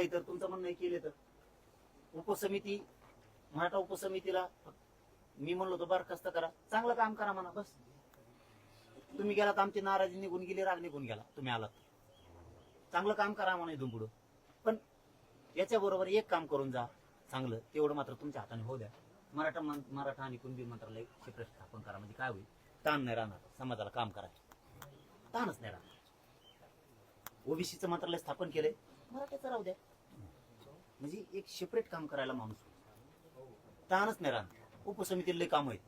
काही तर तुमचं म्हणणं हे केले तर उपसमिती मराठा उपसमितीला मी म्हणलो तो बरखास्त करा, चांगलं काम करा म्हणा. बस तुम्ही गेलात, आमची नाराजी निघून गेली, राग निघून गेला, तुम्ही आलात, चांगलं काम करा म्हणा इथून पुढं. पण याच्या बरोबर एक काम करून जा चांगलं, तेवढं मात्र तुमच्या हाताने होऊ द्या. मराठा आणि कुणबी मंत्रालय सेपरेट स्थापन करा, म्हणजे काय होईल, ताण नाही राहणार, समाजाला काम करायचं ताणच नाही राहणार. ओबीसीचं मंत्रालय स्थापन केलंय, मराठ्याचं राहू द्या, म्हणजे एक सेपरेट काम करायला माणूस ताणच नाही राहणार. उपसमितीला लय काम आहेत,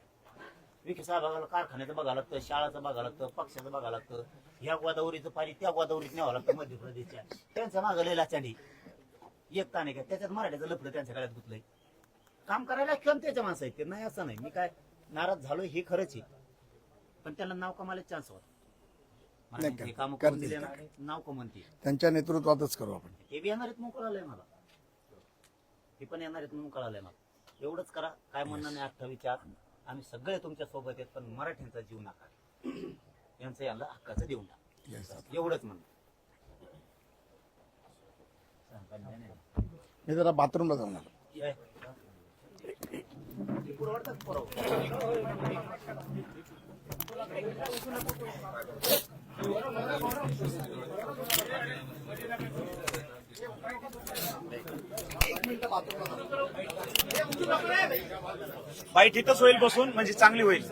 विकास विभागाला कारखान्याचं बघावं लागतं, शाळाचं बघावं लागतं, पक्षाचं बघावं लागतं, ह्या गोदावरीचं पाणी त्या गोदावरीत न्यावं लागतं मध्य प्रदेशच्या, त्यांच्या मागं लय लाचांडी, एक ताण आहे का त्याच्यात मराठ्याचं लफडं त्यांच्या गळ्यात गुतलंय. काम करायला क्षमतेच्या माणसं आहेत ते, नाही असं नाही, मी काय नाराज झालो हे खरंच आहे, पण त्याला नाव कमायला चान्स होता. काम करून दिले ना, नाव कमवते त्यांच्या नेतृत्वातच करू आपण. हे बी येणार आहेत म्हणून कळालंय मला, हे पण येणार आहेत म्हणून कळालंय मला. एवढंच करा, काय म्हणणं नाही 28 आत आम्ही सगळे तुमच्या सोबत आहेत, पण मराठ्यांचा जीव नका, यांचं यांना हक्काचं देऊन टाका, एवढंच म्हणणं. मी जरा बाथरूमला जाऊन आलो. बाईट इथंच होईल बसून, म्हणजे चांगली होईल.